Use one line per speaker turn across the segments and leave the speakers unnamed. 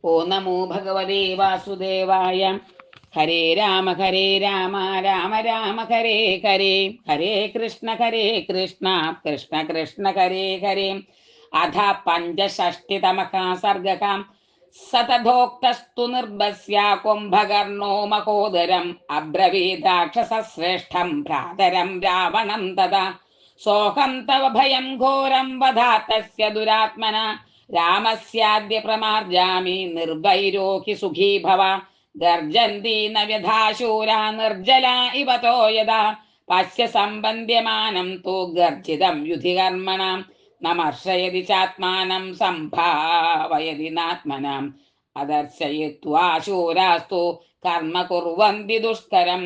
ഓ നമോ ഭഗവതേ വാസുദേവായ. ഹരേ രാമ രാമ രാമ ഹരേ ഹരേ, ഹരേ കൃഷ്ണ കൃഷ്ണ കൃഷ്ണ ഹരേ ഹരേ. അധ പഞ്ചഷഷ്ടിതമഃ സർഗഃ സതഥോക്തസ്തു നിർഭസ്യ കുംഭകർണോ മഹോദരം അബ്രവീദാക്ഷസശ്രേഷ്ഠം ഭ്രാതരം രാവണം തഥാ. സോഹം തവ ഭയം ഘോരം വധാതസ്യ ദുരാത്മന രാമസ്യാദ്യ പ്രമാർജാമി നിർഭൈരോ ഹി സുഖീ ഭവ. ഗർജന്തി ന വ്യഥാശൂരാ നിർജ്ജലാ ഇവ തോ യഥാ പശ്യ സംബന്ധ്യമാനം തു ഗർജിതം യുധി കർമ്മണാം നമർഷയതി ചാത്മാനം സംഭാവയതി നാത്മനാം അദർശയിത്വാ ശൂരാസ്തു കർമ്മ കുർവന്തി ദുഷ്കരം.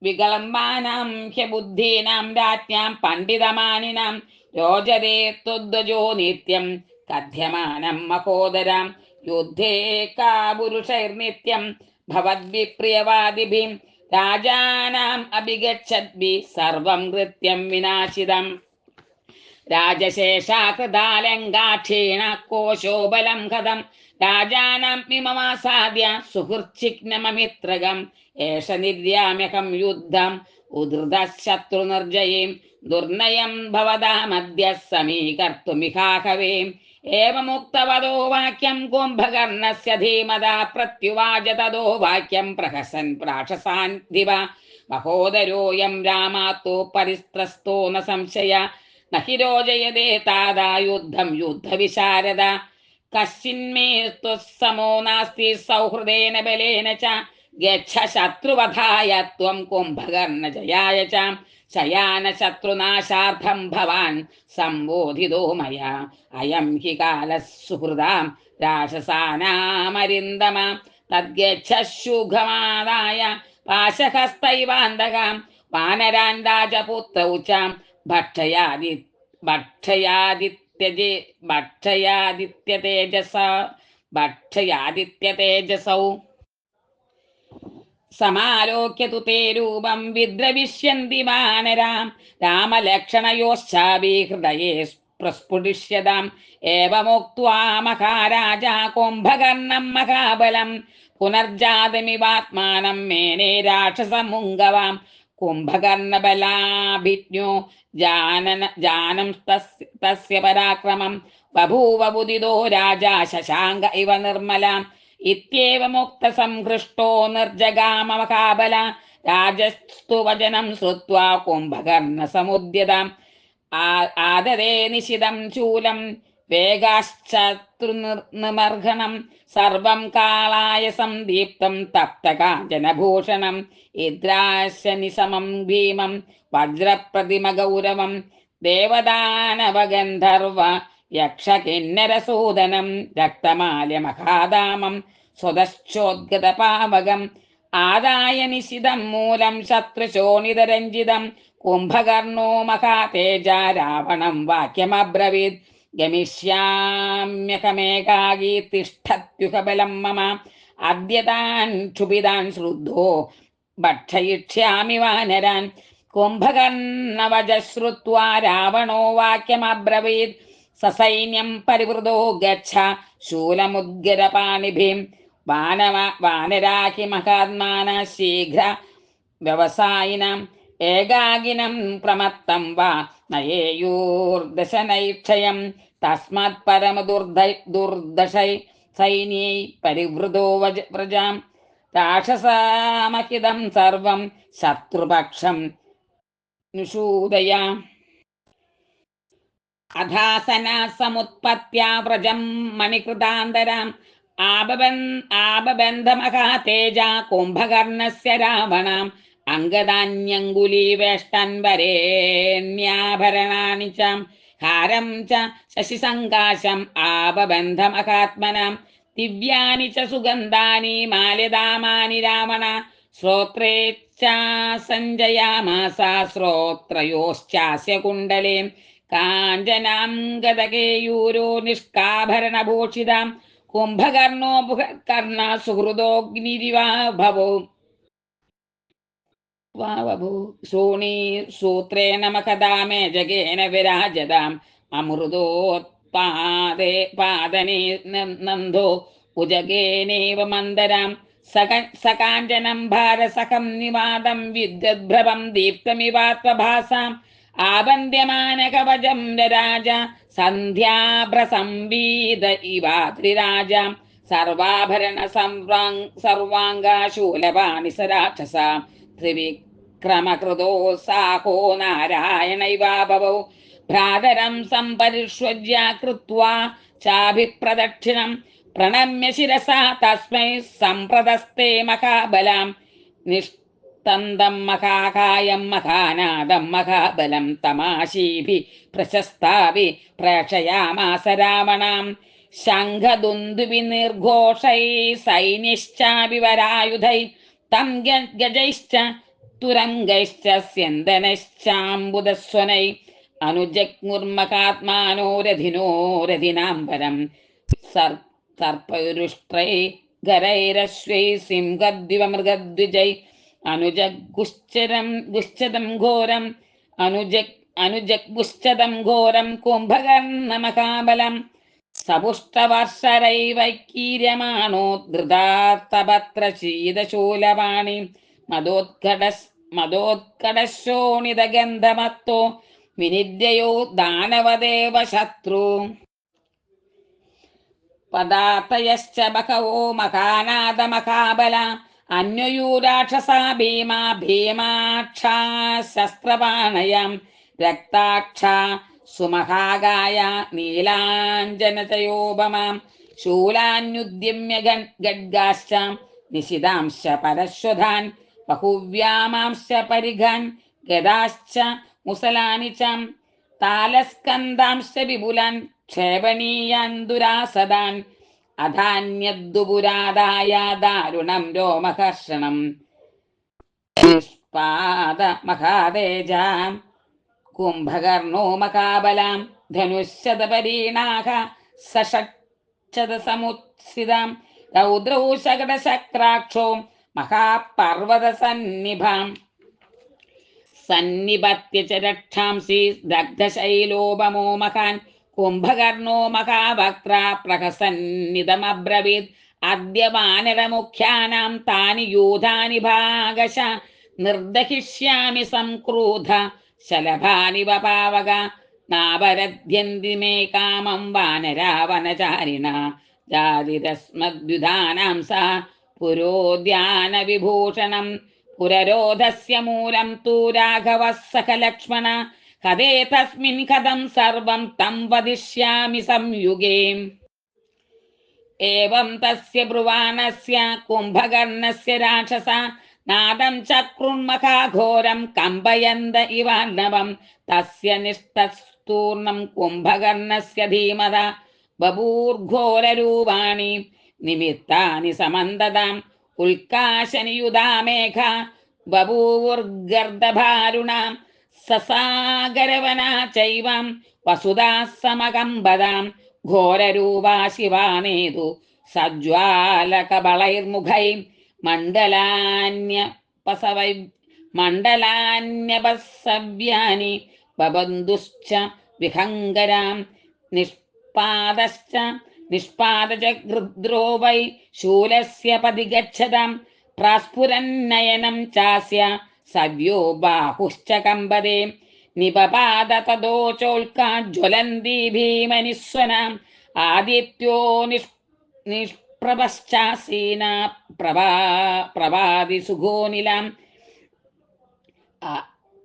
വികലംബാനാം ഹ്യബുദ്ധീനാം രാജ്ഞാം പണ്ഡിതമാനിനാം രോചതേ തുദ്വജോ നിത്യം കഥ്യമാനം മഹോദരാം. യുദ്ധേ കാപുരുഷൈർനിത്യം ഭവദ്വിപ്രിയവാദിഭിം രാജാനാം അഭിഗച്ഛദ്ഭി സർവം കൃത്യം വിനാശിതം. രാജശേഷാകൃതാലങ്കാക്ഷീണ കോശോബലം കഥം രാജാനാം മിമമാസാദ്യ സുഹൃച്ഛിഗ്നമമിത്രകം. ഏഷ നിർയാമ്യഹം യുദ്ധം ഉദ്ധൃതശത്രുനിർജയീം ദുർനയം ഭവതാമദ്യ സമീകർത്തുമിഹാഹവേ. ഏവമുക്തവദോ വാക്യം കുംഭകർണസ്യ ധീമതാ പ്രത്യുവാച തദോ വാക്യം പ്രഹസൻ പ്രാക്ഷസാൻ ദിവ. മഹോദരോയം രാമാത്തോ പരിസ്ത്രസ്തോ ന സംശയ നഹി രോജയതേ താദാ യുദ്ധം യുദ്ധവിശാരദ. കശ്ചിന്മേ ത്വസ്സമോ നാസ്തി സൗഹൃദേന ബലേന ച ഗച്ഛ ശത്രുവധായ ത്വം കുംഭകർണ ജയായ ച. ശയാന ശത്രുനാശാർത്ഥം ഭവാൻ സംബോധിതോ മയാ അയം ഹി കാലഃ സുഹൃദാം രാക്ഷസാനാമരിന്ദമ. തദ്ഗച്ഛ ശുഘമാദായ പാശഹസ്തൈവാന്തകാം വാനരാൻ രാജപുത്രൗ ച ഭക്ഷയാദിത്യതേജസൗ. സമാലോക്യ തു തേ രൂപം വിദ്രവിഷ്യന്തി വാനരാം രാമലക്ഷണയോശ്ചാപി ഹൃദയേ പ്രസ്ഫുടിഷ്യതാം. ഏവമുക്ത്വാ മഹാരാജാ കുംഭകർണം മഹാബലം പുനർജാതമിവാത്മാനം മേനേ രാക്ഷസമുംഗവാം. കുംഭകർണബലാഭിജ്ഞോ ജാനം തസ്യ പരാക്രമം ബഭൂവ ബുദിതോ രാജാ ശശാങ്ക ഇവ നിർമ്മലാം. ഇത്യേവമുക്ത സംഹൃഷ്ടോ നിർജഗാമ മഹാബല രാജസ്തു വചനം ശ്രുത്വാ കുംഭകർണ സമുദ്യതാം. ആദരേ നിശിതം ശൂലം വേഗാശ്ചത്രുനിമർഹണം സർവം കാളായ സംദീപ്തം തപ്തകാഞ്ചനഭൂഷണം. ഇദ്രാശനിസമം ഭീമം വജ്രപ്രതിമഗൗരവം ദേവദാനവഗന്ധർവ യക്ഷകിന്നരസൂദനം രക്തമാല്യമഹാധാമം സ്വതശ്ചോദ്ഗതപാവകം. ആദായ നിശിതം മൂലം ശത്രുശോണിതരഞ്ജിതം കുംഭകർണോ മഹാതേജ രാവണം വാക്യമബ്രവീത്. ഗമിഷ്യാമ്യഹമേകാകീ തിഷ്ഠത്യുഹബലം മമ അദ്യതാൻ ക്ഷുഭിതാൻ ശ്രുദ്ധോ ഭക്ഷയിഷ്യാമി വാനരാൻ. കുംഭകർണവച ശ്രുത്വാ രാവണോ വാക്യമബ്രവീത്. സസൈന്യം പരിവൃതോ ഗച്ഛ ശൂലമുദ്ഗരപാണിഭിം. വാനരാഹി മഹാത്മാന ശീഘ്ര വ്യവസായിനാം ഏകാകിനം പ്രമത്തം വാ നയേയൂർദശനൈക്ഷയം. തസ്മാത് പരമദുർദശൈ സൈന്യൈ പരിവൃതോ വ്രജാം. രാക്ഷസാമഹിതം സർവം ശത്രുപക്ഷം നിഷൂദയ. അധാസനാ സമുത്പത്യാ വ്രജം മണികൃതാന്തരാം ആബബന്ധമഹാതേജ കുംഭകർണസ്യ രാവണാം. അംഗദാന്യങ്കുലീവേഷ്ടൻ വരേണ്യാഭരണാനി ച ഹാരം ച ശശിസങ്കാശം ആബബന്ധമഹാത്മനാം. ദിവ്യാനി ച സുഗന്ധാനി മാല്യദാമാനി രാവണ ശ്രോത്രേ ച സഞ്ജയാമാസ ശ്രോത്രയോശ്ചാസ്യ കുണ്ഡലേ. കാഞ്ചനാം ഗതകേയൂരോ നിഷ്കാഭരണഭൂഷിതാം കുംഭകർണോ കർണ സുഹൃദോഗ്നിരിവാ ഭവോ. ശോണീ സൂത്രേണ മഖദാമേ ജഗേന വിരാജതാം അമൃതോത്പാദേ പാദനേ നന്ദോ ഉജഗേനേവ മന്ദരാം സകാഞ്ചനം ഭാരസഖം നിവാദം വിദ്യുദ്ഭ്രവം ദീപ്തമിവാത്മഭാസാം ആബന്ധ്യമാനകവചം രാജ സന്ധ്യാഭ്രസംവീത ഇവാത്രിരാജ സർവാഭരണ സർവാംഗാശൂലപാണി സരാക്ഷസ ത്രിവിക്രമകൃതോത്സാഹോ നാരായണൈവാഭവൗ ഭ്രാതരം സംപരിഷ്വജ്യ കൃത്വാ ചാഭിപ്രദക്ഷിണം പ്രണമ്യ ശിരസാ തസ്മൈ സംപ്രദസ്തേ മഹാബലാം നിഷ്തന്തം മഹാകായം മഹാനാദം മഹാബലം തമാശീഭി പ്രശസ്താഭി പ്രേക്ഷയാമാസ രാവണാം ശംഖദുന്ദുഭി നിർഘോഷൈ സൈന്യശ്ചാഭിവരായുധൈ തം ഗജൈശ്ച തുരംഗൈശ്ച സ്യന്ദനശ്ചാംബുദസ്വനൈ അനുജഗ്മുർമകാത്മാനോ രഥിനോ രഥിനാംബരം സർപ്പൈരുഷ്ട്രൈ ഗരൈരശ്വൈ സിംഹദ്വിവമൃഗദ്വിജൈ അനുജഗുശ്ചതം ഘോരം അനുജഗ്മുശ്ചതം ഘോരം കുംഭകർണമഹാബലം സപുഷ്ടവർഷരൈവൈക്കീര്യമാണോ ധൃതാർത്തപത്ര ശീതശൂലപാണി മദോത്കടശോണിതഗന്ധമത്തോ വിനിദ്യയോ ദാനവദേവ ശത്രു പദാതയശ്ച ബഹവോ മഹാനാദമഹാബല അന്വയൂരാക്ഷസാ ഭീമാ ഭീമാക്ഷാ ശസ്ത്രപാണയം രക്താക്ഷാ സുമഹാകായ നീലാഞ്ജനതയോപമാം ശൂലാന്യുദ്യമ്യ ഗഡ്ഗാശ്ച നിശിതാംശ പരശ്വധാൻ ബഹുവ്യാമാംശ പരിഘാൻ ഗദാശ്ച മുസലാനി ച താലസ്കന്ദാംശ വിപുലാൻ ക്ഷേപണീയാൻ ദുരാസദാൻ അധാന്യദ്ദുപുരാദായ ദാരുണം രോമഹർഷണം നിഷ്പാദ മഹാതേജാം കുംഭകർണോ മഹാബലാം ധനുശതപരീണാഹ സഷക്ഷതസമുത്സിതാം രൗദ്രൗ ശകടശക്രാക്ഷോ മഹാപർവതസന്നിഭാം സന്നിപത്യ ച രക്ഷാംസി ദഗ്ധശൈലോപമോ മഹാൻ കുംഭകർണോ മഹാവക്ത്ര പ്രഹസന്നിതമബ്രവീത് അദ്യ വാനരമുഖ്യാനാം താനി യൂഥാനി ഭാഗശ നിർദഹിഷ്യാമി സംക്രൂധ ശലഭാനി വപാവക നാപരദ്യന്തി മേ കാമം വാനരാവനചാരിണ ജാതിരസ്മദ്വിധാനാം സ പുരോദ്യാന വിഭൂഷണം പുരരോധസ്യ മൂലം തൂ രാഘവഃ സഖ ലക്ഷ്മണ കഥേ തസ്മിൻ കഥം സർവം തം വദിഷ്യാമി സംയുഗേ ഏവം തസ്യ ബ്രുവാണസ്യ കുംഭകർണസ്യ രാക്ഷസ നാദം ചക്രുന്മഹാഘോരം കമ്പയന്ത ഇവാർണവം തസ്യ നിഷ്ഠസ്തൂർണം കുംഭകർണസ്യ ധീമത ബഭൂർഘോരരൂപാണി നിമിത്താനി സമന്തതാം ഉൽക്കാശനിയുധാമേഘ ബഭൂവുർഗർദഭാരുണാം സസാഗരവനാ ചൈവം വസുധാ സമകമ്പതാം ഘോരരൂപാ ശിവാനേതു സജ്വാലകബളൈർമുഖൈ മണ്ഡലാന്യപസവ്യാനി ബബന്ധുശ്ച വിഹംഗരാം നിഷ്പാദച വൈ ശൂലസ്യ പതിഗച്ഛതാം പ്രാസ്ഫുരന്നയനം ചാസ്യ സവ്യോ ബാഹുശ്ച കമ്പദേ നിപപാദ തദോചോൽക്കാജ്വലന്തി ഭീമനിസ്വനാം ആദിത്യോ നിഷ്പ്രഭശ്ചാസീന പ്രഭാതി സുഖോനിലാം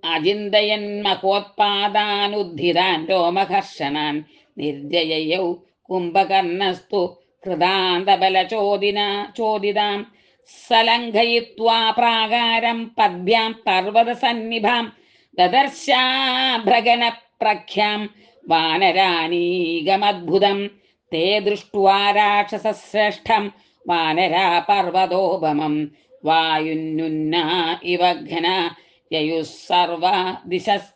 അചിന്തയൻ മഹോത്പാദാനുദ്ധിതാൻ രോമഹർഷണാൻ നിർജയയൗ കുംഭകർണസ്തു കൃതാന്തബലചോദിതാം സലംഘയിത്വാ പ്രാകാരം പദ്ഭ്യാം പർവതസന്നിഭാം ദദർശാഭ്രഗന പ്രഖ്യാം വാനരാനീകമദ്ഭുതം തേ ദൃഷ്ട്വാ രാക്ഷസശ്രേഷ്ഠം വാനരാ പർവതോപമം വായുന്നുന്ന ഇവ ഘന യയുഃ സർവ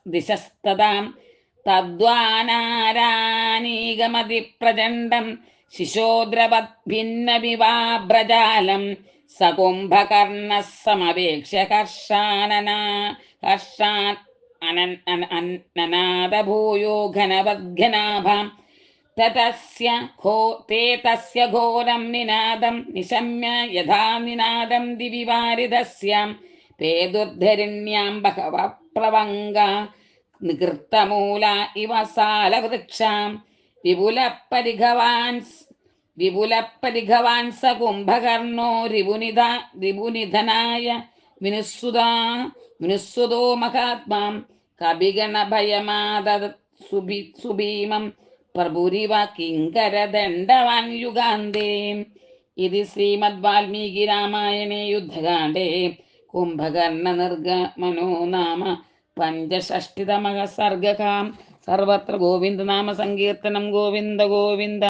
ദിശസ്തതാം തദ്വാനാരാനീകമതി പ്രചണ്ഡം ശിശോദ്രവത് ഭിന്നവിവാഭ്രജാലം സകുംഭകർണ സമവേക്ഷ്യ ഹർഷാനനാദഭൂയോ ഘനവദ്ഘനാഭാം തതസ്യ ते तस्य घोरं निनादं निशम्य यथा निनादं दिवि वारिदस्यां पेदुर्धरिण्यां बहवः प्लवङ्गा निकृतमूला इव सालवृक्षां विपुलपरिघवान् स कुम्भकर्णो रिपुनिधनाय विनुस्सुतो महात्मां कविगणभयमादद सुभीमं प्रभुरिव किङ्करदण्डवान् युगान्ते इति श्रीमद्वाल्मीकिरामायणे युद्धकाण्डे कुम्भकर्णनिर्गमनो नाम पञ्चषष्टितमः सर्गः। सर्वत्र गोविन्दनामसङ्कीर्तनं गोविन्द गोविन्द।